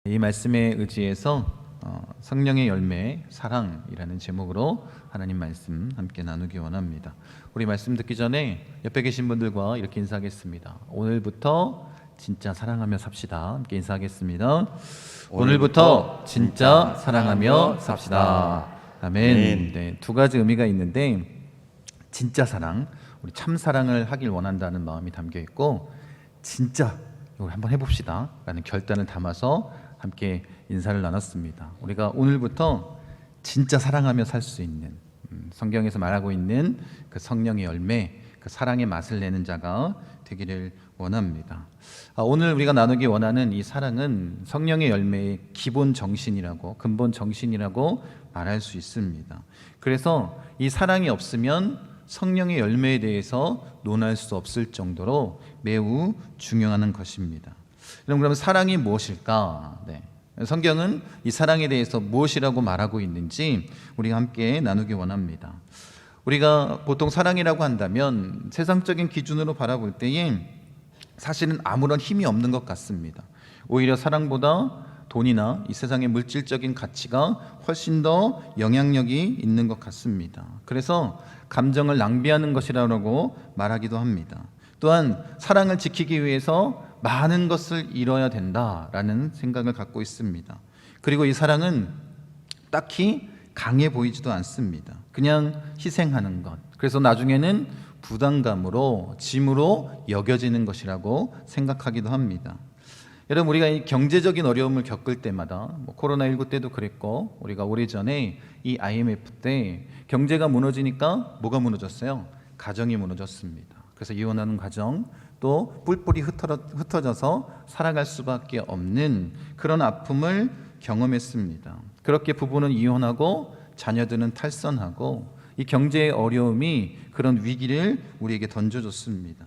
이 말씀에 의지해서 성령의 열매 사랑이라는 제목으로 하나님 말씀 함께 나누기 원합니다. 우리 말씀 듣기 전에 옆에 계신 분들과 이렇게 인사하겠습니다. 오늘부터 진짜 사랑하며 삽시다. 함께 인사하겠습니다. 오늘부터 진짜 사랑하며 삽시다. 아멘. 네, 두 가지 의미가 있는데 진짜 사랑, 우리 참 사랑을 하길 원한다는 마음이 담겨 있고, 진짜 이걸 한번 해봅시다 라는 결단을 담아서 함께 인사를 나눴습니다. 우리가 오늘부터 진짜 사랑하며 살 수 있는, 성경에서 말하고 있는 그 성령의 열매, 그 사랑의 맛을 내는 자가 되기를 원합니다. 오늘 우리가 나누기 원하는 이 사랑은 성령의 열매의 기본 정신이라고, 근본 정신이라고 말할 수 있습니다. 그래서 이 사랑이 없으면 성령의 열매에 대해서 논할 수 없을 정도로 매우 중요한 것입니다. 그러면 사랑이 무엇일까? 성경은 이 사랑에 대해서 무엇이라고 말하고 있는지 우리가 함께 나누기 원합니다. 우리가 보통 사랑이라고 한다면 세상적인 기준으로 바라볼 때에 사실은 아무런 힘이 없는 것 같습니다. 오히려 사랑보다 돈이나 이 세상의 물질적인 가치가 훨씬 더 영향력이 있는 것 같습니다. 그래서 감정을 낭비하는 것이라고 말하기도 합니다. 또한 사랑을 지키기 위해서 많은 것을 잃어야 된다라는 생각을 갖고 있습니다. 그리고 이 사랑은 딱히 강해 보이지도 않습니다. 그냥 희생하는 것. 그래서 나중에는 부담감으로, 짐으로 여겨지는 것이라고 생각하기도 합니다. 여러분, 우리가 이 경제적인 어려움을 겪을 때마다, 코로나19 때도 그랬고, 우리가 오래전에 이 IMF 때 경제가 무너지니까 뭐가 무너졌어요? 가정이 무너졌습니다. 그래서 이혼하는 가정, 또 뿔뿔이 흩어져서 살아갈 수밖에 없는 그런 아픔을 경험했습니다. 그렇게 부부는 이혼하고 자녀들은 탈선하고, 이 경제의 어려움이 그런 위기를 우리에게 던져줬습니다.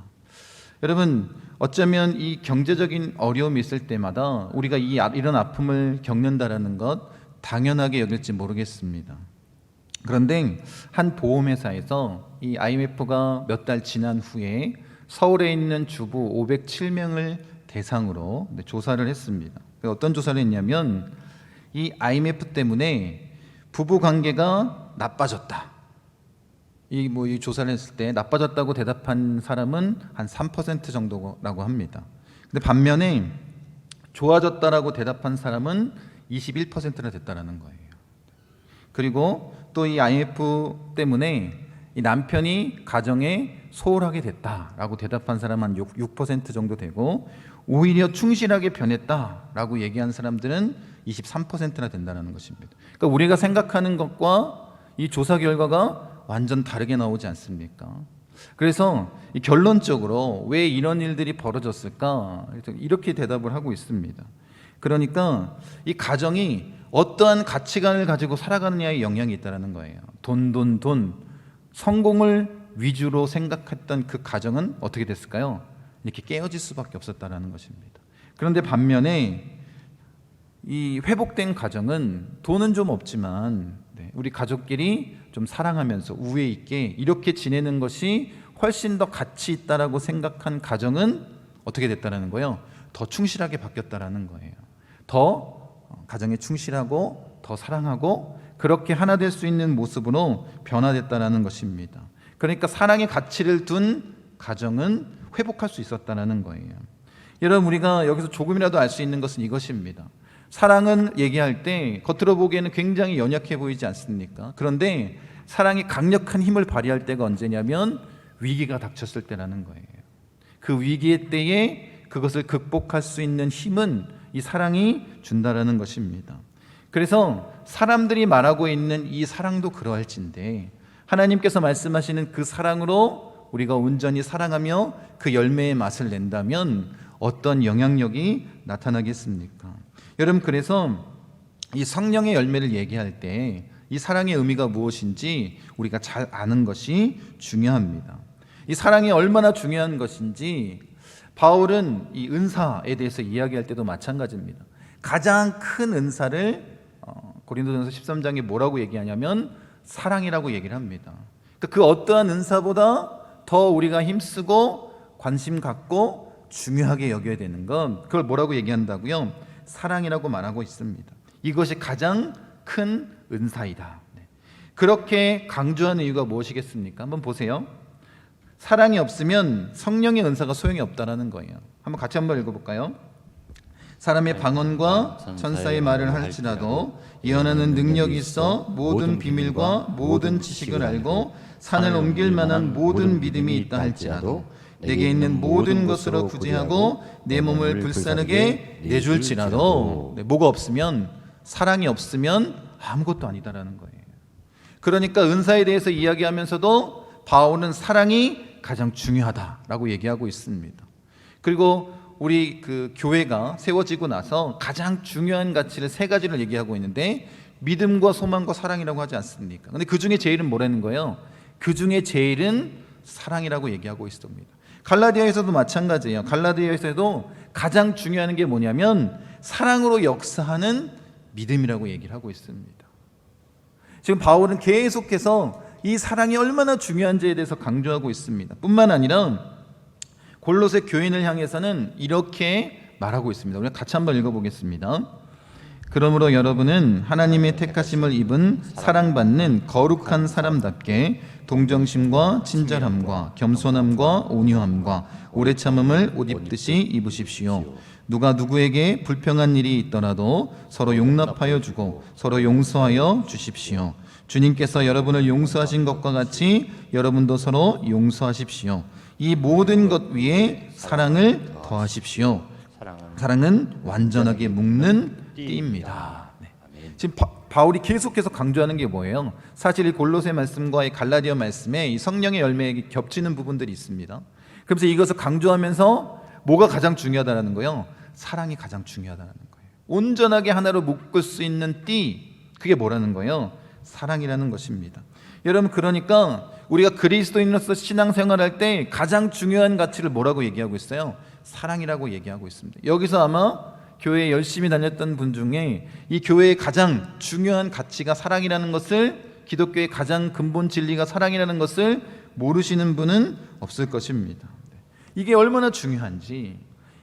여러분, 어쩌면 이 경제적인 어려움이 있을 때마다 우리가 이런 아픔을 겪는다라는 것 당연하게 여길지 모르겠습니다. 그런데 한 보험회사에서 이 IMF가 몇 달 지난 후에 서울에 있는 주부 507명을 대상으로 조사를 했습니다. 어떤 조사를 했냐면, 이 IMF 때문에 부부 관계가 나빠졌다. 이 조사를 했을 때 나빠졌다고 대답한 사람은 한 3% 정도라고 합니다. 근데 반면에 좋아졌다라고 대답한 사람은 21%나 됐다라는 거예요. 그리고 또 이 IMF 때문에 이 남편이 가정에 소홀하게 됐다라고 대답한 사람은 6% 정도 되고, 오히려 충실하게 변했다라고 얘기한 사람들은 23%나 된다는 것입니다. 그러니까 우리가 생각하는 것과 이 조사 결과가 완전 다르게 나오지 않습니까? 그래서 결론적으로 왜 이런 일들이 벌어졌을까? 이렇게 대답을 하고 있습니다. 그러니까 이 가정이 어떠한 가치관을 가지고 살아가느냐에 영향이 있다는 거예요. 돈. 성공을 위주로 생각했던 그 가정은 어떻게 됐을까요? 이렇게 깨어질 수밖에 없었다는 것입니다. 그런데 반면에 이 회복된 가정은 돈은 좀 없지만 우리 가족끼리 좀 사랑하면서 우애 있게 이렇게 지내는 것이 훨씬 더 가치 있다라고 생각한 가정은 어떻게 됐다는 거예요? 더 충실하게 바뀌었다라는 거예요. 더 가정에 충실하고 더 사랑하고 그렇게 하나 될 수 있는 모습으로 변화됐다라는 것입니다. 그러니까 사랑의 가치를 둔 가정은 회복할 수 있었다라는 거예요. 여러분, 우리가 여기서 조금이라도 알 수 있는 것은 이것입니다. 사랑은 얘기할 때 겉으로 보기에는 굉장히 연약해 보이지 않습니까? 그런데 사랑이 강력한 힘을 발휘할 때가 언제냐면 위기가 닥쳤을 때라는 거예요. 그 위기의 때에 그것을 극복할 수 있는 힘은 이 사랑이 준다라는 것입니다. 그래서 사람들이 말하고 있는 이 사랑도 그러할진데, 하나님께서 말씀하시는 그 사랑으로 우리가 온전히 사랑하며 그 열매의 맛을 낸다면 어떤 영향력이 나타나겠습니까? 여러분, 그래서 이 성령의 열매를 얘기할 때 이 사랑의 의미가 무엇인지 우리가 잘 아는 것이 중요합니다. 이 사랑이 얼마나 중요한 것인지 바울은 이 은사에 대해서 이야기할 때도 마찬가지입니다. 가장 큰 은사를 고린도전서 13장에 뭐라고 얘기하냐면 사랑이라고 얘기를 합니다. 그 어떠한 은사보다 더 우리가 힘쓰고 관심 갖고 중요하게 여겨야 되는 건, 그걸 뭐라고 얘기한다고요? 사랑이라고 말하고 있습니다. 이것이 가장 큰 은사이다. 그렇게 강조하는 이유가 무엇이겠습니까? 한번 보세요. 사랑이 없으면 성령의 은사가 소용이 없다라는 거예요. 한번 같이 한번 읽어볼까요? 사람의 방언과 천사의 말을 할지라도 예언하는 능력이 있어 모든 비밀과 모든 지식을 알고 산을 옮길 만한 모든 믿음이 있다 할지라도 내게 있는 모든 것으로 구제하고 내 몸을 불사르게 내줄지라도 뭐가 없으면, 사랑이 없으면 아무것도 아니다라는 거예요. 그러니까 은사에 대해서 이야기하면서도 바울은 사랑이 가장 중요하다라고 얘기하고 있습니다. 그리고 우리 그 교회가 세워지고 나서 가장 중요한 가치를 세 가지를 얘기하고 있는데 믿음과 소망과 사랑이라고 하지 않습니까? 근데 그 중에 제일은 뭐라는 거예요? 그 중에 제일은 사랑이라고 얘기하고 있습니다. 갈라디아에서도 마찬가지예요. 갈라디아에서도 가장 중요한 게 뭐냐면 사랑으로 역사하는 믿음이라고 얘기를 하고 있습니다. 지금 바울은 계속해서 이 사랑이 얼마나 중요한지에 대해서 강조하고 있습니다. 뿐만 아니라 골로새 교인을 향해서는 이렇게 말하고 있습니다. 우리 같이 한번 읽어보겠습니다. 그러므로 여러분은 하나님의 택하심을 입은 사랑받는 거룩한 사람답게 동정심과 친절함과 겸손함과 온유함과 오래 참음을 옷 입듯이 입으십시오. 누가 누구에게 불평한 일이 있더라도 서로 용납하여 주고 서로 용서하여 주십시오. 주님께서 여러분을 용서하신 것과 같이 여러분도 서로 용서하십시오. 이 모든 것 위에 사랑을 더하십시오. 사랑은 완전하게 묶는 띠입니다. 지금 바울이 계속해서 강조하는 게 뭐예요? 사실 이 골로새 말씀과 이 갈라디아 말씀에 이 성령의 열매에 겹치는 부분들이 있습니다. 그래서 이것을 강조하면서 뭐가 가장 중요하다는 거예요? 사랑이 가장 중요하다는 거예요. 온전하게 하나로 묶을 수 있는 띠, 그게 뭐라는 거예요? 사랑이라는 것입니다. 여러분, 그러니까 우리가 그리스도인으로서 신앙생활할 때 가장 중요한 가치를 뭐라고 얘기하고 있어요? 사랑이라고 얘기하고 있습니다. 여기서 아마 교회에 열심히 다녔던 분 중에 이 교회의 가장 중요한 가치가 사랑이라는 것을, 기독교의 가장 근본 진리가 사랑이라는 것을 모르시는 분은 없을 것입니다. 이게 얼마나 중요한지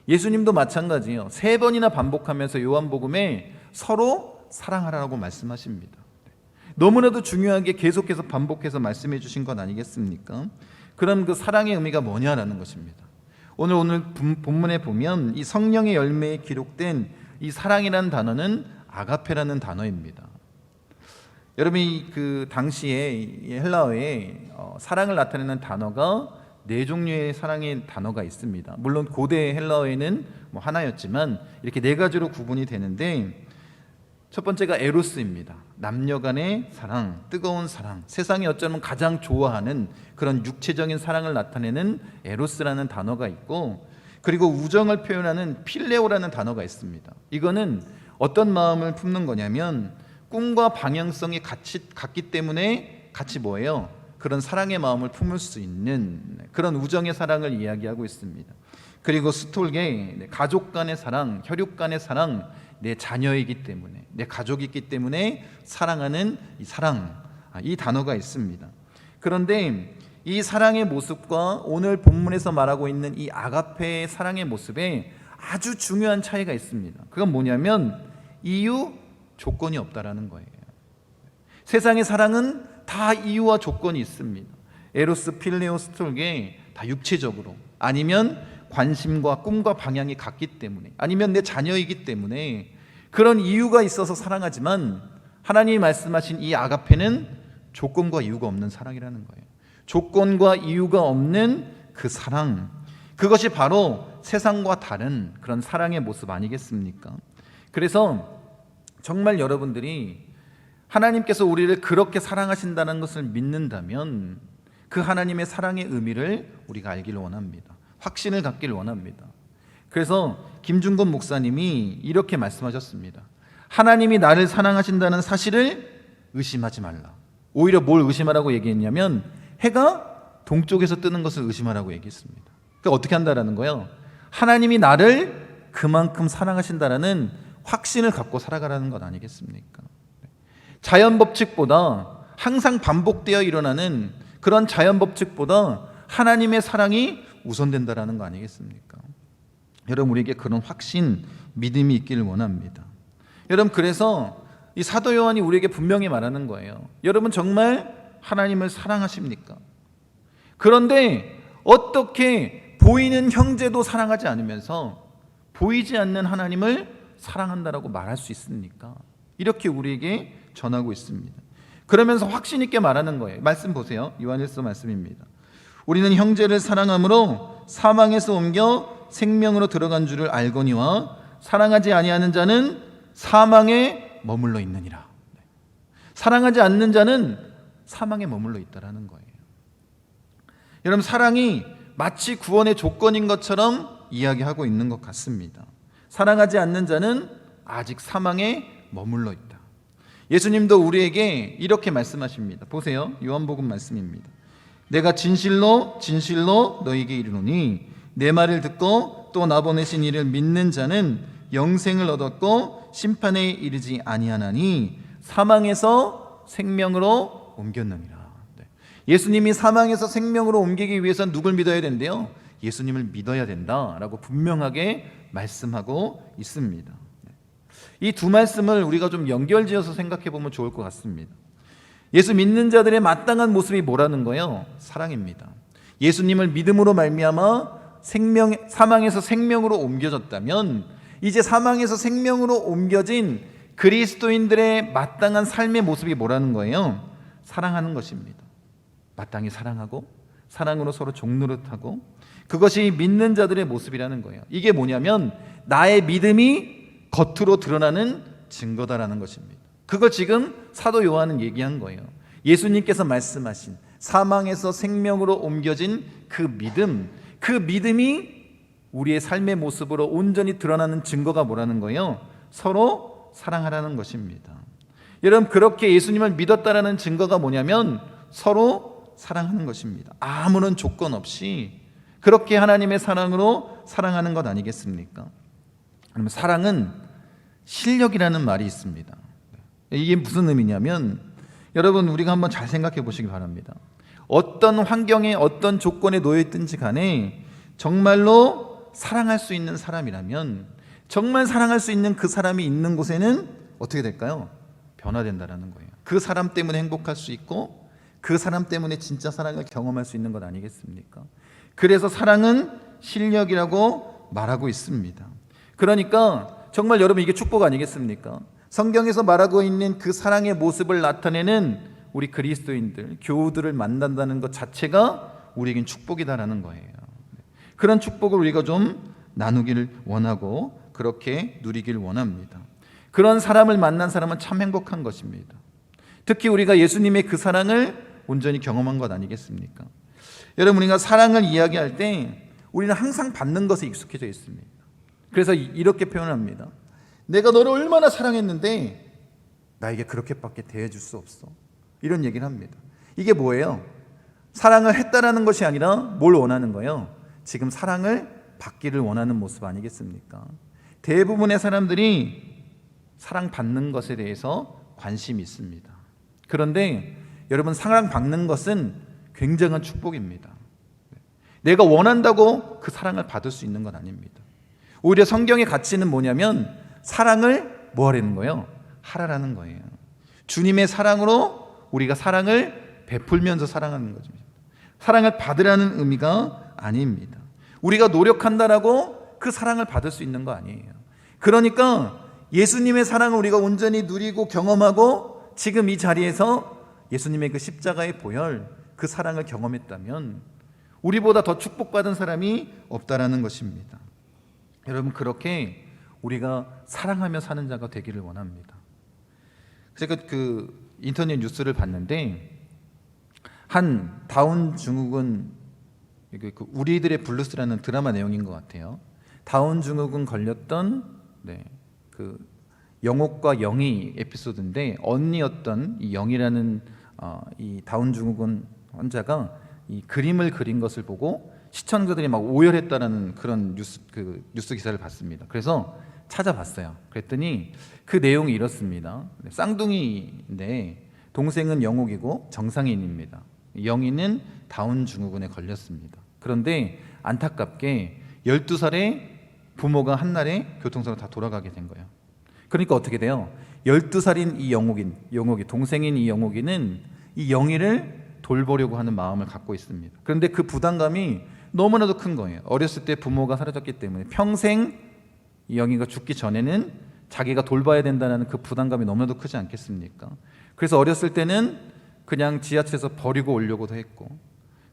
예수님도 마찬가지예요. 3번이나 반복하면서 요한복음에 서로 사랑하라고 말씀하십니다. 너무나도 중요하게 계속해서 반복해서 말씀해 주신 것 아니겠습니까? 그럼 그 사랑의 의미가 뭐냐라는 것입니다. 오늘 본문에 보면 이 성령의 열매에 기록된 이 사랑이라는 단어는 아가페라는 단어입니다. 여러분이 그 당시에 헬라어에 사랑을 나타내는 단어가 4종류의 사랑의 단어가 있습니다. 물론 고대 헬라어에는 하나였지만 이렇게 4가지로 구분이 되는데, 첫 번째가 에로스입니다. 남녀 간의 사랑, 뜨거운 사랑, 세상에 어쩌면 가장 좋아하는 그런 육체적인 사랑을 나타내는 에로스라는 단어가 있고, 그리고 우정을 표현하는 필레오라는 단어가 있습니다. 이거는 어떤 마음을 품는 거냐면 꿈과 방향성이 같기 때문에 같이 뭐예요? 그런 사랑의 마음을 품을 수 있는 그런 우정의 사랑을 이야기하고 있습니다. 그리고 스톨게, 가족 간의 사랑, 혈육 간의 사랑, 내 자녀이기 때문에, 내 가족이기 때문에 사랑하는 이 사랑, 이 단어가 있습니다. 그런데 이 사랑의 모습과 오늘 본문에서 말하고 있는 이 아가페의 사랑의 모습에 아주 중요한 차이가 있습니다. 그건 뭐냐면 이유, 조건이 없다라는 거예요. 세상의 사랑은 다 이유와 조건이 있습니다. 에로스, 필레오, 스톨게 다 육체적으로, 아니면 관심과 꿈과 방향이 같기 때문에, 아니면 내 자녀이기 때문에 그런 이유가 있어서 사랑하지만, 하나님이 말씀하신 이 아가페는 조건과 이유가 없는 사랑이라는 거예요. 조건과 이유가 없는 그 사랑, 그것이 바로 세상과 다른 그런 사랑의 모습 아니겠습니까? 그래서 정말 여러분들이 하나님께서 우리를 그렇게 사랑하신다는 것을 믿는다면 그 하나님의 사랑의 의미를 우리가 알기를 원합니다. 확신을 갖기를 원합니다. 그래서 김중건 목사님이 이렇게 말씀하셨습니다. 하나님이 나를 사랑하신다는 사실을 의심하지 말라. 오히려 뭘 의심하라고 얘기했냐면 해가 동쪽에서 뜨는 것을 의심하라고 얘기했습니다. 그러니까 어떻게 한다라는 거예요? 하나님이 나를 그만큼 사랑하신다라는 확신을 갖고 살아가라는 것 아니겠습니까? 자연 법칙보다, 항상 반복되어 일어나는 그런 자연 법칙보다 하나님의 사랑이 우선된다라는 거 아니겠습니까? 여러분, 우리에게 그런 확신 믿음이 있기를 원합니다. 여러분, 그래서 이 사도 요한이 우리에게 분명히 말하는 거예요. 여러분 정말 하나님을 사랑하십니까? 그런데 어떻게 보이는 형제도 사랑하지 않으면서 보이지 않는 하나님을 사랑한다라고 말할 수 있습니까? 이렇게 우리에게 전하고 있습니다. 그러면서 확신 있게 말하는 거예요. 말씀 보세요. 요한일서 말씀입니다. 우리는 형제를 사랑함으로 사망에서 옮겨 생명으로 들어간 줄을 알거니와 사랑하지 아니하는 자는 사망에 머물러 있느니라. 사랑하지 않는 자는 사망에 머물러 있다라는 거예요. 여러분, 사랑이 마치 구원의 조건인 것처럼 이야기하고 있는 것 같습니다. 사랑하지 않는 자는 아직 사망에 머물러 있다. 예수님도 우리에게 이렇게 말씀하십니다. 보세요. 요한복음 말씀입니다. 내가 진실로 진실로 너희에게 이르노니 내 말을 듣고 또 나 보내신 이를 믿는 자는 영생을 얻었고 심판에 이르지 아니하나니 사망에서 생명으로 옮겼느니라. 예수님이 사망에서 생명으로 옮기기 위해서는 누굴 믿어야 된대요? 예수님을 믿어야 된다라고 분명하게 말씀하고 있습니다. 이 두 말씀을 우리가 좀 연결지어서 생각해 보면 좋을 것 같습니다. 예수 믿는 자들의 마땅한 모습이 뭐라는 거예요? 사랑입니다. 예수님을 믿음으로 말미암아 사망에서 생명으로 옮겨졌다면 이제 사망에서 생명으로 옮겨진 그리스도인들의 마땅한 삶의 모습이 뭐라는 거예요? 사랑하는 것입니다. 마땅히 사랑하고 사랑으로 서로 종노릇하고, 그것이 믿는 자들의 모습이라는 거예요. 이게 뭐냐면 나의 믿음이 겉으로 드러나는 증거다라는 것입니다. 그걸 지금 사도 요한은 얘기한 거예요. 예수님께서 말씀하신 사망에서 생명으로 옮겨진 그 믿음이 우리의 삶의 모습으로 온전히 드러나는 증거가 뭐라는 거예요? 서로 사랑하라는 것입니다. 여러분, 그렇게 예수님을 믿었다라는 증거가 뭐냐면 서로 사랑하는 것입니다. 아무런 조건 없이 그렇게 하나님의 사랑으로 사랑하는 것 아니겠습니까? 그러면 사랑은 실력이라는 말이 있습니다. 이게 무슨 의미냐면, 여러분 우리가 한번 잘 생각해 보시기 바랍니다. 어떤 환경에 어떤 조건에 놓여 있든지 간에 정말로 사랑할 수 있는 사람이라면, 정말 사랑할 수 있는 그 사람이 있는 곳에는 어떻게 될까요? 변화된다라는 거예요. 그 사람 때문에 행복할 수 있고 그 사람 때문에 진짜 사랑을 경험할 수 있는 것 아니겠습니까? 그래서 사랑은 실력이라고 말하고 있습니다. 그러니까 정말 여러분, 이게 축복 아니겠습니까? 성경에서 말하고 있는 그 사랑의 모습을 나타내는 우리 그리스도인들, 교우들을 만난다는 것 자체가 우리에겐 축복이다라는 거예요. 그런 축복을 우리가 좀 나누기를 원하고 그렇게 누리길 원합니다. 그런 사람을 만난 사람은 참 행복한 것입니다. 특히 우리가 예수님의 그 사랑을 온전히 경험한 것 아니겠습니까? 여러분, 우리가 사랑을 이야기할 때 우리는 항상 받는 것에 익숙해져 있습니다. 그래서 이렇게 표현합니다. 내가 너를 얼마나 사랑했는데 나에게 그렇게밖에 대해줄 수 없어. 이런 얘기를 합니다. 이게 뭐예요? 사랑을 했다라는 것이 아니라 뭘 원하는 거예요? 지금 사랑을 받기를 원하는 모습 아니겠습니까? 대부분의 사람들이 사랑받는 것에 대해서 관심이 있습니다. 그런데 여러분, 사랑받는 것은 굉장한 축복입니다. 내가 원한다고 그 사랑을 받을 수 있는 건 아닙니다. 오히려 성경의 가치는 뭐냐면 사랑을 뭐 하라는 거예요? 하라라는 거예요. 주님의 사랑으로 우리가 사랑을 베풀면서 사랑하는 거죠. 사랑을 받으라는 의미가 아닙니다. 우리가 노력한다라고 그 사랑을 받을 수 있는 거 아니에요. 그러니까 예수님의 사랑을 우리가 온전히 누리고 경험하고 지금 이 자리에서 예수님의 그 십자가의 보혈, 그 사랑을 경험했다면 우리보다 더 축복받은 사람이 없다라는 것입니다. 여러분, 그렇게 우리가 사랑하며 사는 자가 되기를 원합니다. 제가 그 인터넷 뉴스를 봤는데 한 다운 증후군, 우리들의 블루스라는 드라마 내용인 것 같아요. 다운 증후군 걸렸던 그 영옥과 영희 에피소드인데, 언니였던 이 영희라는 이 다운 증후군 환자가 이 그림을 그린 것을 보고 시청자들이 막 오열했다라는 그런 뉴스 기사를 봤습니다. 그래서 찾아봤어요. 그랬더니 그 내용이 이렇습니다. 쌍둥이인데 동생은 영옥이고 정상인입니다. 영희는 다운 증후군에 걸렸습니다. 그런데 안타깝게 12살에 부모가 한날에 교통사고로 다 돌아가게 된 거예요. 그러니까 어떻게 돼요? 12살인 이 영옥이 동생인 이 영옥이는 이 영희를 돌보려고 하는 마음을 갖고 있습니다. 그런데 그 부담감이 너무나도 큰 거예요. 어렸을 때 부모가 사라졌기 때문에 평생 이 영희가 죽기 전에는 자기가 돌봐야 된다는 그 부담감이 너무나도 크지 않겠습니까? 그래서 어렸을 때는 그냥 지하철에서 버리고 오려고도 했고,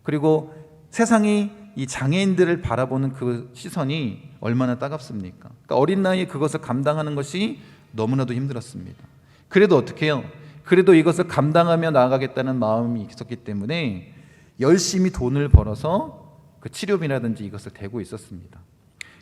그리고 세상이 이 장애인들을 바라보는 그 시선이 얼마나 따갑습니까? 그러니까 어린 나이에 그것을 감당하는 것이 너무나도 힘들었습니다. 그래도 어떻게 해요? 그래도 이것을 감당하며 나아가겠다는 마음이 있었기 때문에 열심히 돈을 벌어서 그 치료비라든지 이것을 대고 있었습니다.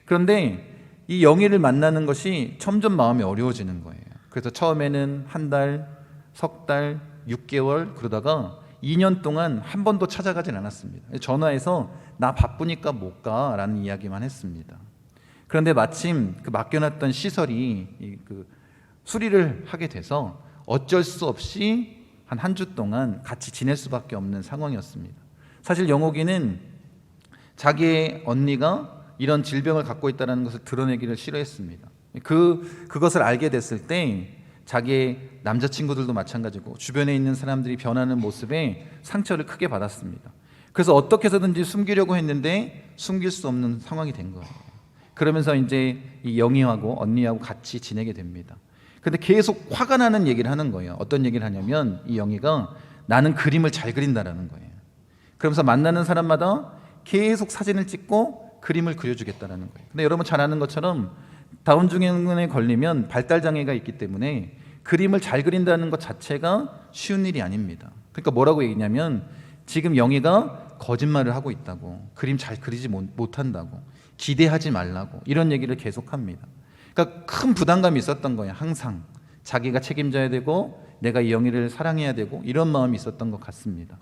그런데 이 영희를 만나는 것이 점점 마음이 어려워지는 거예요. 그래서 처음에는 한 달, 석 달, 6개월 그러다가 2년 동안 한 번도 찾아가진 않았습니다. 전화해서 나 바쁘니까 못 가라는 이야기만 했습니다. 그런데 마침 그 맡겨놨던 시설이 그 수리를 하게 돼서 어쩔 수 없이 한 주 동안 같이 지낼 수밖에 없는 상황이었습니다. 사실 영옥이는 자기의 언니가 이런 질병을 갖고 있다는 것을 드러내기를 싫어했습니다. 그것을 알게 됐을 때 자기의 남자친구들도 마찬가지고 주변에 있는 사람들이 변하는 모습에 상처를 크게 받았습니다. 그래서 어떻게 해서든지 숨기려고 했는데 숨길 수 없는 상황이 된 거예요. 그러면서 이제 이 영희하고 언니하고 같이 지내게 됩니다. 근데 계속 화가 나는 얘기를 하는 거예요. 어떤 얘기를 하냐면 이 영희가 나는 그림을 잘 그린다라는 거예요. 그러면서 만나는 사람마다 계속 사진을 찍고 그림을 그려주겠다라는 거예요. 근데 여러분 잘 아는 것처럼 다운증후군에 걸리면 발달장애가 있기 때문에 그림을 잘 그린다는 것 자체가 쉬운 일이 아닙니다. 그러니까 뭐라고 얘기냐면 지금 영희가 거짓말을 하고 있다고, 그림 잘 그리지 못한다고, 기대하지 말라고 이런 얘기를 계속합니다. 그러니까 큰 부담감이 있었던 거예요. 항상 자기가 책임져야 되고 내가 이 영희를 사랑해야 되고 이런 마음이 있었던 것 같습니다.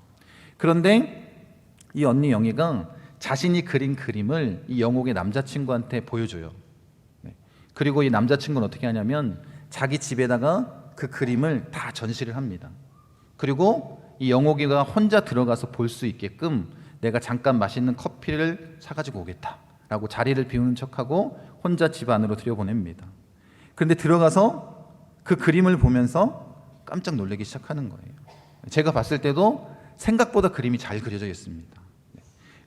그런데 이 언니 영희가 자신이 그린 그림을 이 영옥의 남자친구한테 보여줘요. 그리고 이 남자친구는 어떻게 하냐면 자기 집에다가 그 그림을 다 전시를 합니다. 그리고 이 영옥이가 혼자 들어가서 볼 수 있게끔 내가 잠깐 맛있는 커피를 사가지고 오겠다라고 자리를 비우는 척하고 혼자 집 안으로 들여보냅니다. 그런데 들어가서 그 그림을 보면서 깜짝 놀라기 시작하는 거예요. 제가 봤을 때도 생각보다 그림이 잘 그려져 있습니다.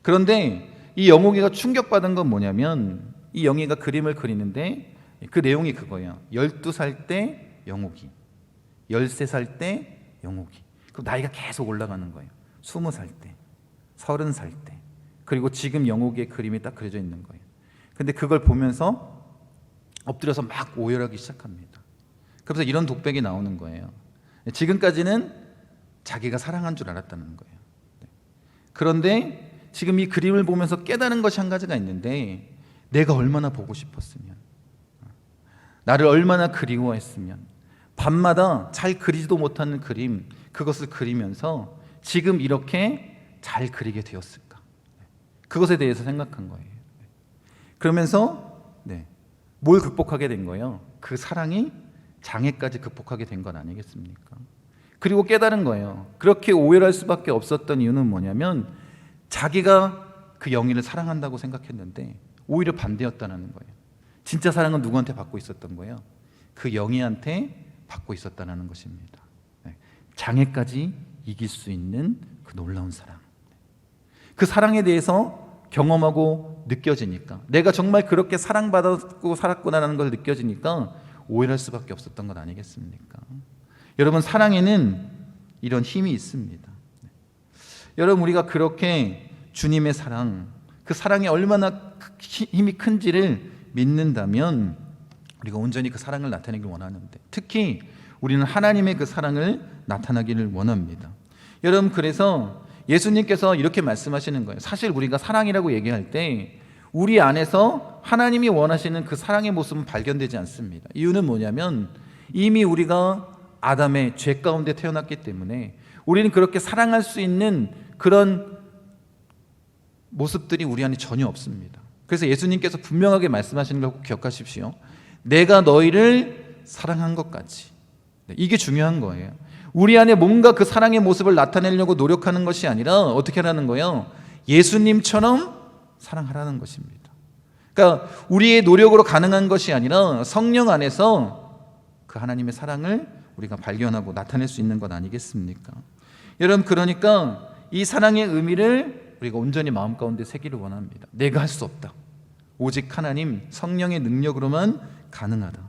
그런데 이 영옥이가 충격받은 건 뭐냐면 이 영희가 그림을 그리는데 그 내용이 그거예요. 12살 때 영옥이, 13살 때 영옥이, 그럼 나이가 계속 올라가는 거예요. 20살 때, 30살 때, 그리고 지금 영옥이의 그림이 딱 그려져 있는 거예요. 근데 그걸 보면서 엎드려서 막 오열하기 시작합니다. 그래서 이런 독백이 나오는 거예요. 지금까지는 자기가 사랑한 줄 알았다는 거예요. 그런데 지금 이 그림을 보면서 깨달은 것이 한 가지가 있는데, 내가 얼마나 보고 싶었으면, 나를 얼마나 그리워했으면 밤마다 잘 그리지도 못하는 그림, 그것을 그리면서 지금 이렇게 잘 그리게 되었을까, 그것에 대해서 생각한 거예요. 그러면서 뭘 극복하게 된 거예요? 그 사랑이 장애까지 극복하게 된 건 아니겠습니까? 그리고 깨달은 거예요. 그렇게 오열할 수밖에 없었던 이유는 뭐냐면 자기가 그 영희를 사랑한다고 생각했는데 오히려 반대였다는 거예요. 진짜 사랑은 누구한테 받고 있었던 거예요? 그 영희한테 받고 있었다는 것입니다. 장애까지 이길 수 있는 그 놀라운 사랑, 그 사랑에 대해서 경험하고 느껴지니까, 내가 정말 그렇게 사랑받았고 살았구나라는 걸 느껴지니까 오해할 수밖에 없었던 것 아니겠습니까? 여러분, 사랑에는 이런 힘이 있습니다. 여러분, 우리가 그렇게 주님의 사랑, 그 사랑이 얼마나 힘이 큰지를 믿는다면 우리가 온전히 그 사랑을 나타내길 원하는데, 특히 우리는 하나님의 그 사랑을 나타나기를 원합니다. 여러분, 그래서 예수님께서 이렇게 말씀하시는 거예요. 사실 우리가 사랑이라고 얘기할 때 우리 안에서 하나님이 원하시는 그 사랑의 모습은 발견되지 않습니다. 이유는 뭐냐면 이미 우리가 아담의 죄 가운데 태어났기 때문에 우리는 그렇게 사랑할 수 있는 그런 모습들이 우리 안에 전혀 없습니다. 그래서 예수님께서 분명하게 말씀하시는 걸 꼭 기억하십시오. 내가 너희를 사랑한 것 같이. 이게 중요한 거예요. 우리 안에 뭔가 그 사랑의 모습을 나타내려고 노력하는 것이 아니라 어떻게 하라는 거예요? 예수님처럼 사랑하라는 것입니다. 그러니까 우리의 노력으로 가능한 것이 아니라 성령 안에서 그 하나님의 사랑을 우리가 발견하고 나타낼 수 있는 것 아니겠습니까? 여러분, 그러니까 이 사랑의 의미를 우리가 온전히 마음 가운데 새기를 원합니다. 내가 할 수 없다. 오직 하나님 성령의 능력으로만 가능하다.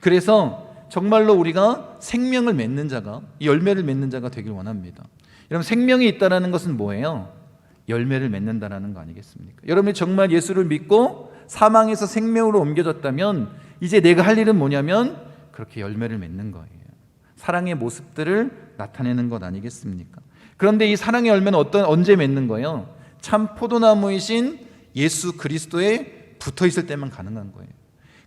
그래서 정말로 우리가 생명을 맺는 자가, 이 열매를 맺는 자가 되길 원합니다. 여러분, 생명이 있다는 것은 뭐예요? 열매를 맺는다라는 거 아니겠습니까? 여러분이 정말 예수를 믿고 사망에서 생명으로 옮겨졌다면 이제 내가 할 일은 뭐냐면 그렇게 열매를 맺는 거예요. 사랑의 모습들을 나타내는 것 아니겠습니까? 그런데 이 사랑의 열매는 언제 맺는 거예요? 참 포도나무이신 예수 그리스도에 붙어 있을 때만 가능한 거예요.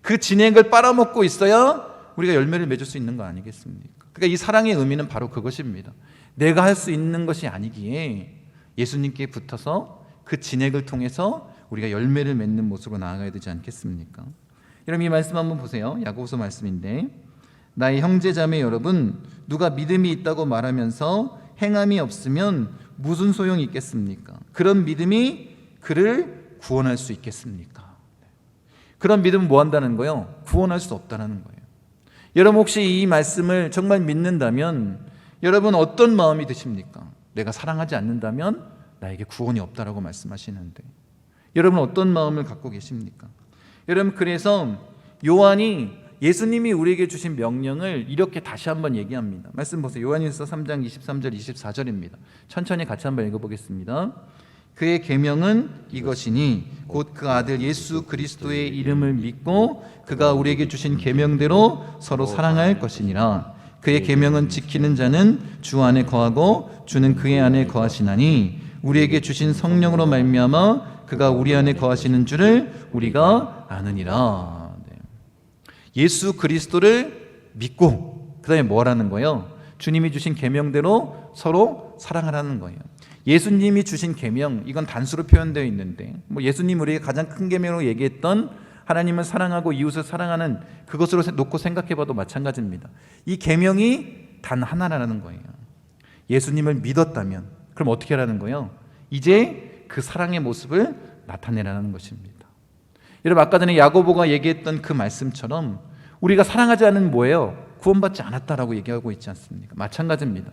그 진액을 빨아먹고 있어야 우리가 열매를 맺을 수 있는 거 아니겠습니까? 그러니까 이 사랑의 의미는 바로 그것입니다. 내가 할 수 있는 것이 아니기에 예수님께 붙어서 그 진액을 통해서 우리가 열매를 맺는 모습으로 나아가야 되지 않겠습니까? 여러분, 이 말씀 한번 보세요. 야고보서 말씀인데, 나의 형제자매 여러분, 누가 믿음이 있다고 말하면서 행함이 없으면 무슨 소용이 있겠습니까? 그런 믿음이 그를 구원할 수 있겠습니까? 그런 믿음은 뭐 한다는 거예요? 구원할 수 없다는 거예요. 여러분, 혹시 이 말씀을 정말 믿는다면 여러분 어떤 마음이 드십니까? 내가 사랑하지 않는다면 나에게 구원이 없다라고 말씀하시는데 여러분 어떤 마음을 갖고 계십니까? 여러분, 그래서 요한이 예수님이 우리에게 주신 명령을 이렇게 다시 한번 얘기합니다. 말씀 보세요. 요한일서 3장 23절 24절입니다. 천천히 같이 한번 읽어보겠습니다. 그의 계명은 이것이니 곧 그 아들 예수 그리스도의 이름을 믿고 그가 우리에게 주신 계명대로 서로 사랑할 것이니라. 그의 계명은 지키는 자는 주 안에 거하고 주는 그의 안에 거하시나니 우리에게 주신 성령으로 말미암아 그가 우리 안에 거하시는 줄을 우리가 아느니라. 예수 그리스도를 믿고 그 다음에 뭐라는 거예요? 주님이 주신 계명대로 서로 사랑하라는 거예요. 예수님이 주신 계명, 이건 단수로 표현되어 있는데 예수님 우리에게 가장 큰 계명으로 얘기했던 하나님을 사랑하고 이웃을 사랑하는 그것으로 놓고 생각해봐도 마찬가지입니다. 이 계명이 단 하나라는 거예요. 예수님을 믿었다면 그럼 어떻게 하라는 거예요? 이제 그 사랑의 모습을 나타내라는 것입니다. 여러분, 아까 전에 야고보가 얘기했던 그 말씀처럼 우리가 사랑하지 않으면 뭐예요? 구원받지 않았다라고 얘기하고 있지 않습니까? 마찬가지입니다.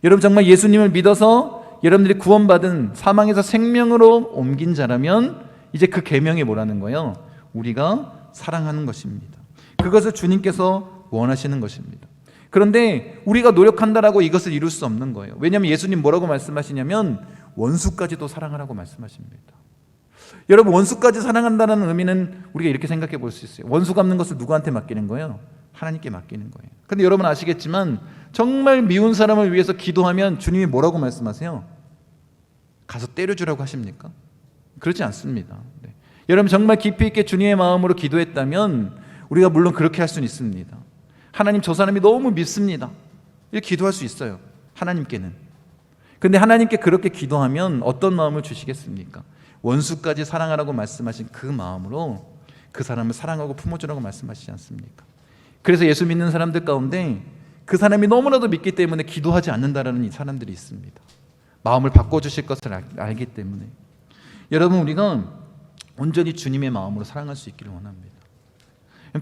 여러분, 정말 예수님을 믿어서 여러분들이 구원받은 사망에서 생명으로 옮긴 자라면 이제 그 계명이 뭐라는 거예요? 우리가 사랑하는 것입니다. 그것을 주님께서 원하시는 것입니다. 그런데 우리가 노력한다라고 이것을 이룰 수 없는 거예요. 왜냐하면 예수님 뭐라고 말씀하시냐면 원수까지도 사랑하라고 말씀하십니다. 여러분, 원수까지 사랑한다는 의미는 우리가 이렇게 생각해 볼 수 있어요. 원수 갚는 것을 누구한테 맡기는 거예요? 하나님께 맡기는 거예요. 그런데 여러분 아시겠지만 정말 미운 사람을 위해서 기도하면 주님이 뭐라고 말씀하세요? 가서 때려주라고 하십니까? 그렇지 않습니다. 네. 여러분, 정말 깊이 있게 주님의 마음으로 기도했다면 우리가 물론 그렇게 할 수는 있습니다. 하나님, 저 사람이 너무 밉습니다. 이렇게 기도할 수 있어요. 하나님께는. 그런데 하나님께 그렇게 기도하면 어떤 마음을 주시겠습니까? 원수까지 사랑하라고 말씀하신 그 마음으로 그 사람을 사랑하고 품어주라고 말씀하시지 않습니까? 그래서 예수 믿는 사람들 가운데 그 사람이 너무나도 믿기 때문에 기도하지 않는다라는 이 사람들이 있습니다. 마음을 바꿔주실 것을 알기 때문에. 여러분, 우리가 온전히 주님의 마음으로 사랑할 수 있기를 원합니다.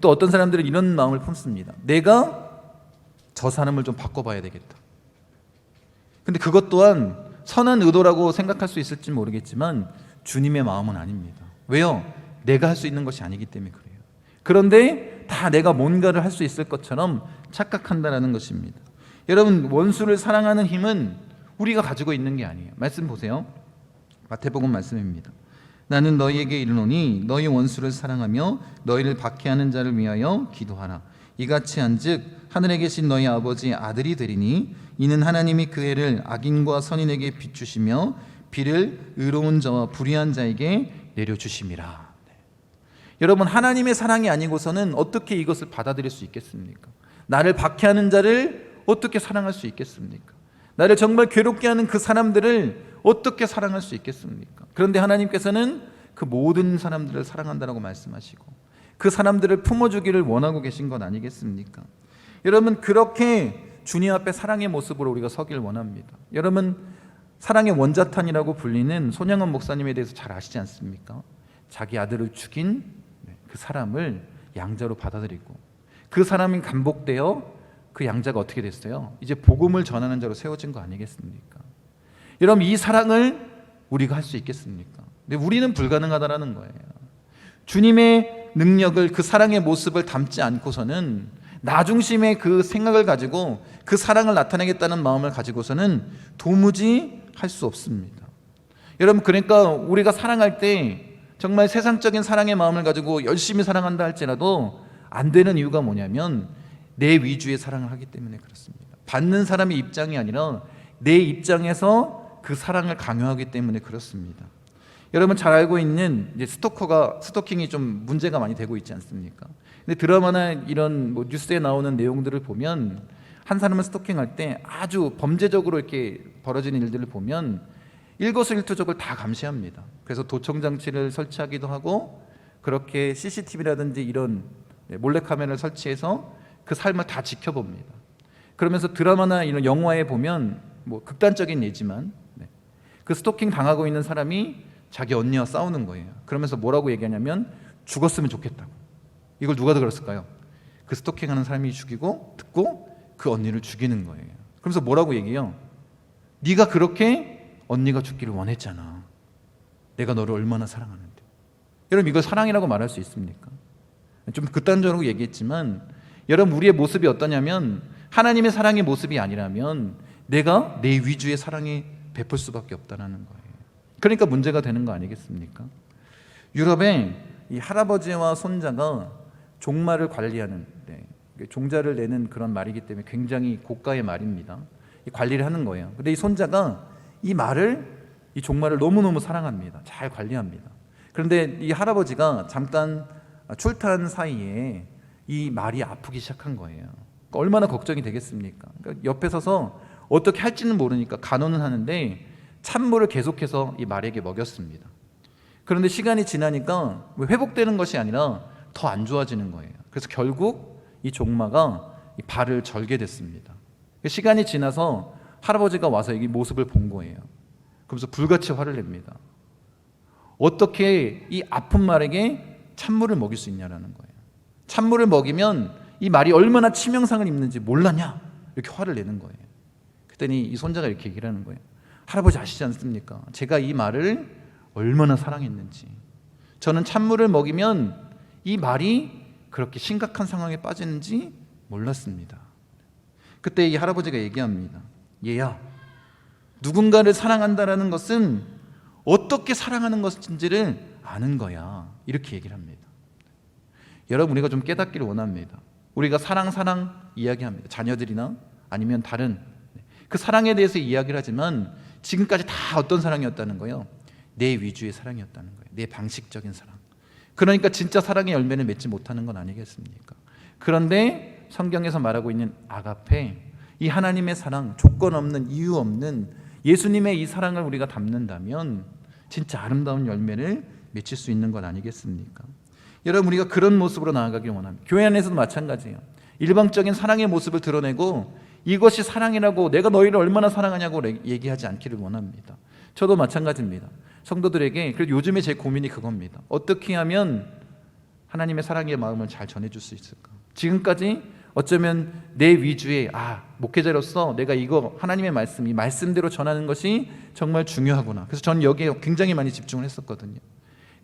또 어떤 사람들은 이런 마음을 품습니다. 내가 저 사람을 좀 바꿔봐야 되겠다. 근데 그것 또한 선한 의도라고 생각할 수 있을지 모르겠지만 주님의 마음은 아닙니다. 왜요? 내가 할 수 있는 것이 아니기 때문에 그래요. 그런데 다 내가 뭔가를 할 수 있을 것처럼 착각한다는 것입니다. 여러분, 원수를 사랑하는 힘은 우리가 가지고 있는 게 아니에요. 말씀 보세요. 마태복음 말씀입니다. 나는 너희에게 이르노니 너희 원수를 사랑하며 너희를 박해하는 자를 위하여 기도하라. 이같이 한즉 하늘에 계신 너희 아버지 아들이 되리니 이는 하나님이 그 해를 악인과 선인에게 비추시며 비를 의로운 자와 불의한 자에게 내려주심이라. 여러분, 하나님의 사랑이 아니고서는 어떻게 이것을 받아들일 수 있겠습니까? 나를 박해하는 자를 어떻게 사랑할 수 있겠습니까? 나를 정말 괴롭게 하는 그 사람들을 어떻게 사랑할 수 있겠습니까? 그런데 하나님께서는 그 모든 사람들을 사랑한다라고 말씀하시고 그 사람들을 품어주기를 원하고 계신 것 아니겠습니까? 여러분, 그렇게 주님 앞에 사랑의 모습으로 우리가 서길 원합니다. 여러분, 사랑의 원자탄이라고 불리는 손영원 목사님에 대해서 잘 아시지 않습니까? 자기 아들을 죽인 그 사람을 양자로 받아들이고 그 사람이 감복되어 그 양자가 어떻게 됐어요? 이제 복음을 전하는 자로 세워진 거 아니겠습니까? 여러분, 이 사랑을 우리가 할 수 있겠습니까? 근데 우리는 불가능하다라는 거예요. 주님의 능력을, 그 사랑의 모습을 담지 않고서는, 나 중심의 그 생각을 가지고 그 사랑을 나타내겠다는 마음을 가지고서는 도무지 할 수 없습니다. 여러분, 그러니까 우리가 사랑할 때 정말 세상적인 사랑의 마음을 가지고 열심히 사랑한다 할지라도 안 되는 이유가 뭐냐면 내 위주의 사랑을 하기 때문에 그렇습니다. 받는 사람의 입장이 아니라 내 입장에서 그 사랑을 강요하기 때문에 그렇습니다. 여러분 잘 알고 있는 이제 스토킹이 좀 문제가 많이 되고 있지 않습니까? 근데 드라마나 이런 뉴스에 나오는 내용들을 보면 한 사람을 스토킹할 때 아주 범죄적으로 이렇게 벌어지는 일들을 보면 일거수일투족을 다 감시합니다. 그래서 도청 장치를 설치하기도 하고 그렇게 CCTV라든지 이런 몰래카메라를 설치해서 그 삶을 다 지켜봅니다. 그러면서 드라마나 이런 영화에 보면 극단적인 예지만 그 스토킹 당하고 있는 사람이 자기 언니와 싸우는 거예요. 그러면서 뭐라고 얘기하냐면 죽었으면 좋겠다고. 이걸 누가 더 그랬을까요? 그 스토킹하는 사람이 듣고 그 언니를 죽이는 거예요. 그러면서 뭐라고 얘기해요? 네가 그렇게 언니가 죽기를 원했잖아. 내가 너를 얼마나 사랑하는데. 여러분, 이걸 사랑이라고 말할 수 있습니까? 좀 극단적으로 얘기했지만 여러분, 우리의 모습이 어떠냐면 하나님의 사랑의 모습이 아니라면 내가 내 위주의 사랑이 베풀 수밖에 없다는 거예요. 그러니까 문제가 되는 거 아니겠습니까? 유럽에 이 할아버지와 손자가 종말을 관리하는, 종자를 내는 그런 말이기 때문에 굉장히 고가의 말입니다. 관리를 하는 거예요. 근데 이 손자가 이 종말을 너무너무 사랑합니다. 잘 관리합니다. 그런데 이 할아버지가 잠깐 출타한 사이에 이 말이 아프기 시작한 거예요. 그러니까 얼마나 걱정이 되겠습니까? 그러니까 옆에 서서 어떻게 할지는 모르니까 간호는 하는데 찬물을 계속해서 이 말에게 먹였습니다. 그런데 시간이 지나니까 회복되는 것이 아니라 더 안 좋아지는 거예요. 그래서 결국 이 종마가 이 발을 절게 됐습니다. 시간이 지나서 할아버지가 와서 이 모습을 본 거예요. 그러면서 불같이 화를 냅니다. 어떻게 이 아픈 말에게 찬물을 먹일 수 있냐라는 거예요. 찬물을 먹이면 이 말이 얼마나 치명상을 입는지 몰랐냐, 이렇게 화를 내는 거예요. 그랬더니 이 손자가 이렇게 얘기를 하는 거예요. 할아버지 아시지 않습니까? 제가 이 말을 얼마나 사랑했는지. 저는 찬물을 먹이면 이 말이 그렇게 심각한 상황에 빠지는지 몰랐습니다. 그때 이 할아버지가 얘기합니다. 얘야, 누군가를 사랑한다라는 것은 어떻게 사랑하는 것인지를 아는 거야. 이렇게 얘기를 합니다. 여러분, 우리가 좀 깨닫기를 원합니다. 우리가 사랑 이야기합니다. 자녀들이나 아니면 다른 그 사랑에 대해서 이야기를 하지만 지금까지 다 어떤 사랑이었다는 거예요? 내 위주의 사랑이었다는 거예요. 내 방식적인 사랑. 그러니까 진짜 사랑의 열매를 맺지 못하는 건 아니겠습니까? 그런데 성경에서 말하고 있는 아가페, 이 하나님의 사랑, 조건 없는, 이유 없는 예수님의 이 사랑을 우리가 담는다면 진짜 아름다운 열매를 맺힐 수 있는 것 아니겠습니까? 여러분, 우리가 그런 모습으로 나아가길 원합니다. 교회 안에서도 마찬가지예요. 일방적인 사랑의 모습을 드러내고 이것이 사랑이라고, 내가 너희를 얼마나 사랑하냐고 얘기하지 않기를 원합니다. 저도 마찬가지입니다. 성도들에게, 그래도 요즘에 제 고민이 그겁니다. 어떻게 하면 하나님의 사랑의 마음을 잘 전해줄 수 있을까? 지금까지 어쩌면 내 위주의 목회자로서 내가 이거 하나님의 말씀, 이 말씀대로 전하는 것이 정말 중요하구나. 그래서 저는 여기에 굉장히 많이 집중을 했었거든요.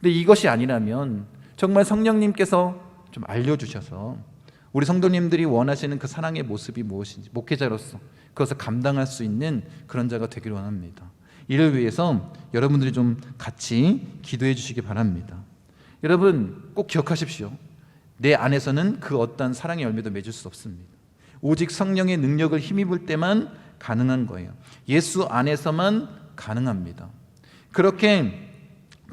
근데 이것이 아니라면 정말 성령님께서 좀 알려주셔서 우리 성도님들이 원하시는 그 사랑의 모습이 무엇인지 목회자로서 그것을 감당할 수 있는 그런 자가 되기를 원합니다. 이를 위해서 여러분들이 좀 같이 기도해 주시기 바랍니다. 여러분 꼭 기억하십시오. 내 안에서는 그 어떤 사랑의 열매도 맺을 수 없습니다. 오직 성령의 능력을 힘입을 때만 가능한 거예요. 예수 안에서만 가능합니다. 그렇게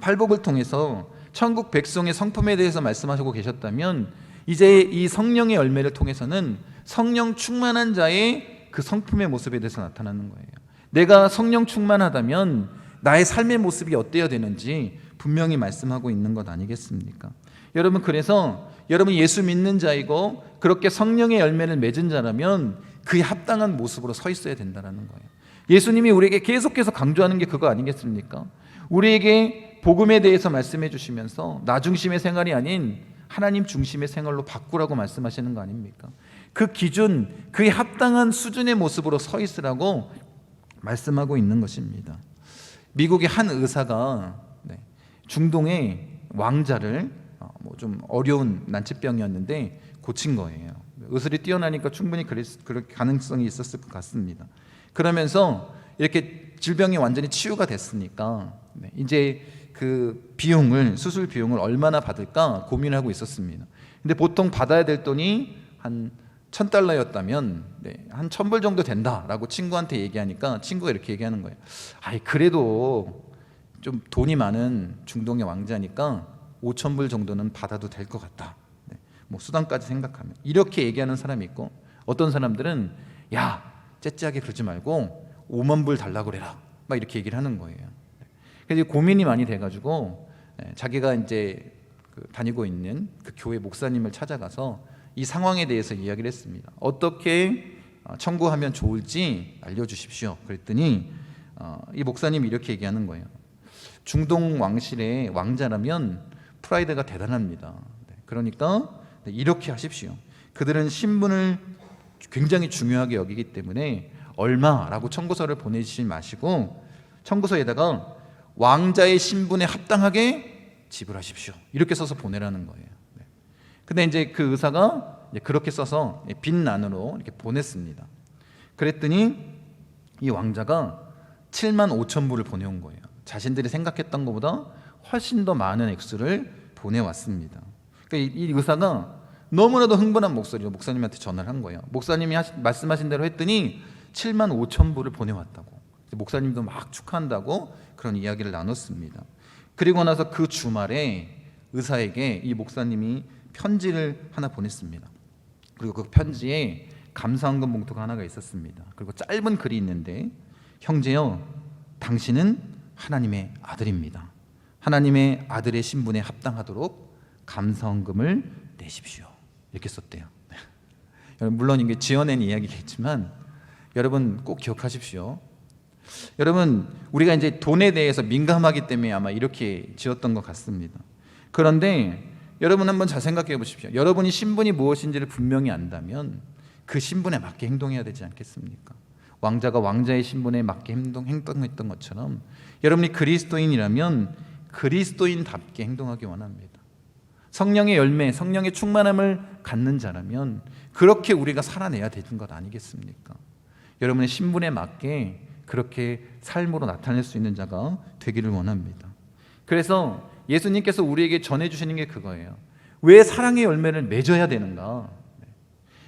팔복을 통해서 천국 백성의 성품에 대해서 말씀하시고 계셨다면 이제 이 성령의 열매를 통해서는 성령 충만한 자의 그 성품의 모습에 대해서 나타나는 거예요. 내가 성령 충만하다면 나의 삶의 모습이 어때야 되는지 분명히 말씀하고 있는 것 아니겠습니까? 여러분, 그래서 여러분 예수 믿는 자이고 그렇게 성령의 열매를 맺은 자라면 그에 합당한 모습으로 서 있어야 된다는 거예요. 예수님이 우리에게 계속해서 강조하는 게 그거 아니겠습니까? 우리에게 복음에 대해서 말씀해 주시면서 나 중심의 생활이 아닌 하나님 중심의 생활로 바꾸라고 말씀하시는 거 아닙니까? 그 기준, 그에 합당한 수준의 모습으로 서 있으라고 말씀하고 있는 것입니다. 미국의 한 의사가 중동의 왕자를 좀 어려운 난치병이었는데 고친 거예요. 의술이 뛰어나니까 충분히 그럴 가능성이 있었을 것 같습니다. 그러면서 이렇게 질병이 완전히 치유가 됐으니까 이제 그 비용을, 수술 비용을 얼마나 받을까 고민하고 있었습니다. 근데 보통 받아야 될 돈이 한 $1,000였다면 한 $1,000 정도 된다라고 친구한테 얘기하니까 친구가 이렇게 얘기하는 거예요. 아이, 그래도 좀 돈이 많은 중동의 왕자니까 $5,000 정도는 받아도 될 것 같다. 뭐 수단까지 생각하면 이렇게 얘기하는 사람이 있고, 어떤 사람들은 야, 째째하게 그러지 말고 $50,000 달라고 그래라, 막 이렇게 얘기를 하는 거예요. 그래서 고민이 많이 돼가지고 자기가 이제 다니고 있는 그 교회 목사님을 찾아가서 이 상황에 대해서 이야기를 했습니다. 어떻게 청구하면 좋을지 알려주십시오. 그랬더니 이 목사님이 이렇게 얘기하는 거예요. 중동 왕실의 왕자라면 프라이드가 대단합니다. 그러니까 이렇게 하십시오. 그들은 신분을 굉장히 중요하게 여기기 때문에 얼마라고 청구서를 보내주지 마시고 청구서에다가 왕자의 신분에 합당하게 지불하십시오, 이렇게 써서 보내라는 거예요. 근데 이제 그 의사가 그렇게 써서 빈란으로 이렇게 보냈습니다. 그랬더니 이 왕자가 75,000불을 보내온 거예요. 자신들이 생각했던 것보다 훨씬 더 많은 액수를 보내왔습니다. 그러니까 이 의사가 너무나도 흥분한 목소리로 목사님한테 전화를 한 거예요. 목사님이 말씀하신 대로 했더니 75,000불을 보내왔다고. 목사님도 막 축하한다고 그런 이야기를 나눴습니다. 그리고 나서 그 주말에 의사에게 이 목사님이 편지를 하나 보냈습니다. 그리고 그 편지에 감사헌금 봉투가 하나가 있었습니다. 그리고 짧은 글이 있는데, 형제여, 당신은 하나님의 아들입니다. 하나님의 아들의 신분에 합당하도록 감사헌금을 내십시오, 이렇게 썼대요. 물론 이게 지어낸 이야기겠지만 여러분 꼭 기억하십시오. 여러분, 우리가 이제 돈에 대해서 민감하기 때문에 아마 이렇게 지었던 것 같습니다. 그런데 여러분 한번 잘 생각해 보십시오. 여러분이 신분이 무엇인지를 분명히 안다면 그 신분에 맞게 행동해야 되지 않겠습니까? 왕자가 왕자의 신분에 맞게 행동했던 것처럼 여러분이 그리스도인이라면 그리스도인답게 행동하기 원합니다. 성령의 열매, 성령의 충만함을 갖는 자라면 그렇게 우리가 살아내야 되는 것 아니겠습니까? 여러분의 신분에 맞게 그렇게 삶으로 나타낼 수 있는 자가 되기를 원합니다. 그래서 예수님께서 우리에게 전해주시는 게 그거예요. 왜 사랑의 열매를 맺어야 되는가?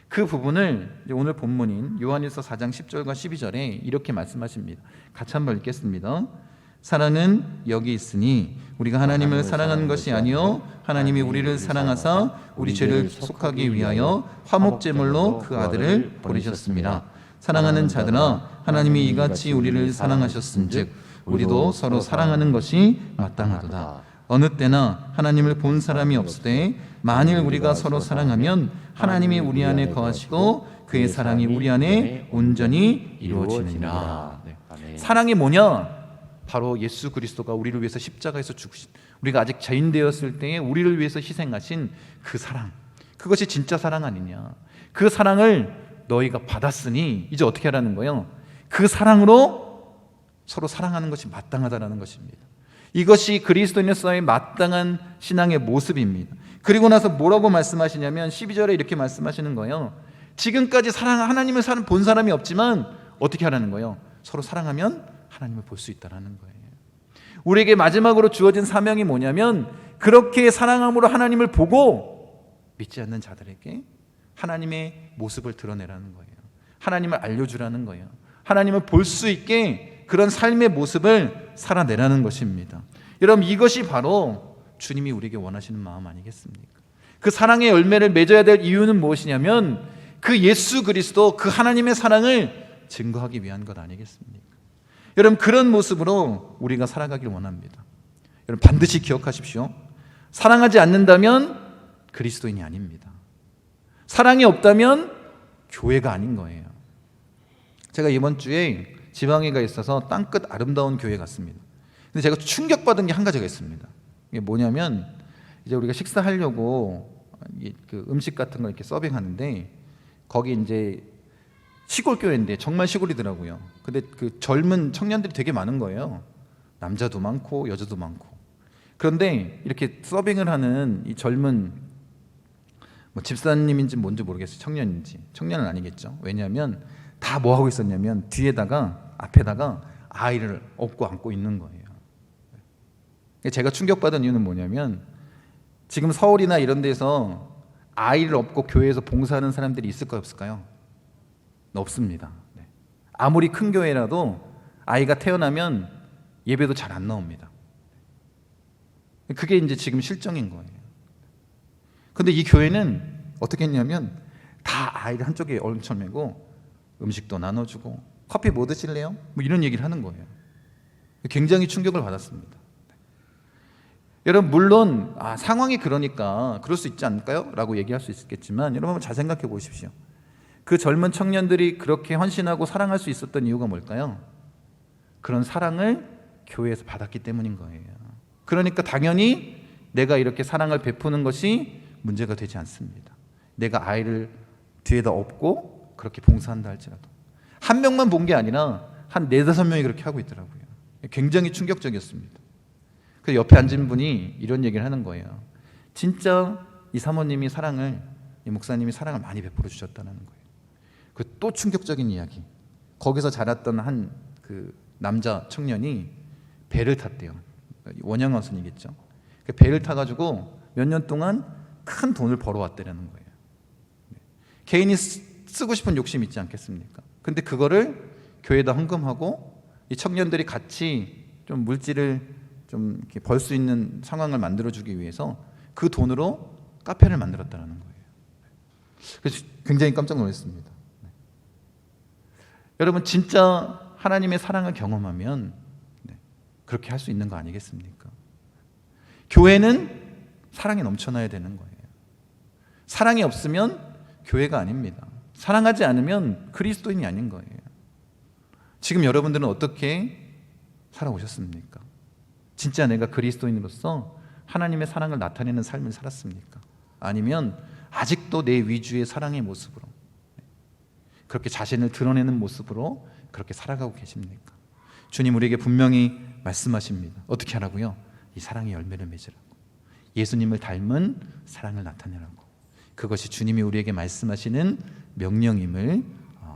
그 부분을 오늘 본문인 요한일서 4장 10절과 12절에 이렇게 말씀하십니다. 같이 한번 읽겠습니다. 사랑은 여기 있으니 우리가 하나님을 사랑하는 것이 아니요 하나님이 우리를 사랑하사 우리 죄를 속하기 위하여 화목제물로 그 아들을 보내셨습니다. 사랑하는 자들아, 하나님이 이같이 우리를 사랑하셨은즉 우리도 서로 사랑하는 것이 마땅하도다. 어느 때나 하나님을 본 사람이 없으되 만일 우리가 서로 사랑하면 하나님이 우리 안에 거하시고 그의 사랑이 우리 안에 온전히 이루어지느니라. 사랑이 뭐냐? 바로 예수 그리스도가 우리를 위해서 십자가에서 죽으신, 우리가 아직 죄인 되었을 때에 우리를 위해서 희생하신 그 사랑, 그것이 진짜 사랑 아니냐? 그 사랑을 너희가 받았으니 이제 어떻게 하라는 거예요? 그 사랑으로 서로 사랑하는 것이 마땅하다라는 것입니다. 이것이 그리스도인으로서의 마땅한 신앙의 모습입니다. 그리고 나서 뭐라고 말씀하시냐면 12절에 이렇게 말씀하시는 거예요. 지금까지 하나님을 본 사람이 없지만 어떻게 하라는 거예요? 서로 사랑하면 하나님을 볼 수 있다라는 거예요. 우리에게 마지막으로 주어진 사명이 뭐냐면 그렇게 사랑함으로 하나님을 보고 믿지 않는 자들에게 하나님의 모습을 드러내라는 거예요. 하나님을 알려주라는 거예요. 하나님을 볼 수 있게 그런 삶의 모습을 살아내라는 것입니다. 여러분, 이것이 바로 주님이 우리에게 원하시는 마음 아니겠습니까? 그 사랑의 열매를 맺어야 될 이유는 무엇이냐면 그 예수 그리스도, 그 하나님의 사랑을 증거하기 위한 것 아니겠습니까? 여러분, 그런 모습으로 우리가 살아가길 원합니다. 여러분, 반드시 기억하십시오. 사랑하지 않는다면 그리스도인이 아닙니다. 사랑이 없다면 교회가 아닌 거예요. 제가 이번 주에 지방에 가 있어서 땅끝 아름다운 교회 갔습니다. 근데 제가 충격받은 게 한 가지가 있습니다. 이게 뭐냐면 이제 우리가 식사하려고 그 음식 같은 걸 이렇게 서빙하는데 거기 이제 시골 교회인데 정말 시골이더라고요. 근데 그 젊은 청년들이 되게 많은 거예요. 남자도 많고 여자도 많고. 그런데 이렇게 서빙을 하는 이 젊은 뭐 집사님인지 뭔지 모르겠어요. 청년인지. 청년은 아니겠죠. 왜냐하면 다 뭐 하고 있었냐면 앞에다가 아이를 업고 안고 있는 거예요. 제가 충격받은 이유는 뭐냐면 지금 서울이나 이런 데서 아이를 업고 교회에서 봉사하는 사람들이 있을까요, 없을까요? 없습니다. 아무리 큰 교회라도 아이가 태어나면 예배도 잘 안 나옵니다. 그게 이제 지금 실정인 거예요. 근데 이 교회는 어떻게 했냐면 다 아이를 한쪽에 얹혀매고 음식도 나눠주고 커피 뭐 드실래요? 뭐 이런 얘기를 하는 거예요. 굉장히 충격을 받았습니다. 여러분 물론 상황이 그러니까 그럴 수 있지 않을까요? 라고 얘기할 수 있겠지만 여러분 한번 잘 생각해 보십시오. 그 젊은 청년들이 그렇게 헌신하고 사랑할 수 있었던 이유가 뭘까요? 그런 사랑을 교회에서 받았기 때문인 거예요. 그러니까 당연히 내가 이렇게 사랑을 베푸는 것이 문제가 되지 않습니다. 내가 아이를 뒤에다 업고 그렇게 봉사한다 할지라도 한 명만 본 게 아니라 한 4-5명이 그렇게 하고 있더라고요. 굉장히 충격적이었습니다. 그래서 옆에 앉은 분이 이런 얘기를 하는 거예요. 진짜 이 사모님이 이 목사님이 사랑을 많이 베풀어 주셨다는 거예요. 그 또 충격적인 이야기. 거기서 자랐던 한 그 남자 청년이 배를 탔대요. 원양어선이겠죠. 그 배를 타가지고 몇 년 동안 큰 돈을 벌어왔다는 거예요. 개인이 쓰고 싶은 욕심 있지 않겠습니까? 근데 그거를 교회에다 헌금하고 이 청년들이 같이 좀 물질을 좀 이렇게 벌 수 있는 상황을 만들어주기 위해서 그 돈으로 카페를 만들었다는 거예요. 그래서 굉장히 깜짝 놀랐습니다. 여러분 진짜 하나님의 사랑을 경험하면 그렇게 할 수 있는 거 아니겠습니까? 교회는 사랑이 넘쳐나야 되는 거예요. 사랑이 없으면 교회가 아닙니다. 사랑하지 않으면 그리스도인이 아닌 거예요. 지금 여러분들은 어떻게 살아오셨습니까? 진짜 내가 그리스도인으로서 하나님의 사랑을 나타내는 삶을 살았습니까? 아니면 아직도 내 위주의 사랑의 모습으로 그렇게 자신을 드러내는 모습으로 그렇게 살아가고 계십니까? 주님 우리에게 분명히 말씀하십니다. 어떻게 하라고요? 이 사랑의 열매를 맺으라고. 예수님을 닮은 사랑을 나타내라고. 그것이 주님이 우리에게 말씀하시는 명령임을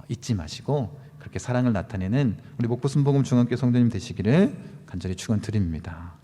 잊지 마시고 그렇게 사랑을 나타내는 우리 목포순복음 중앙교 성도님 되시기를 간절히 축원드립니다.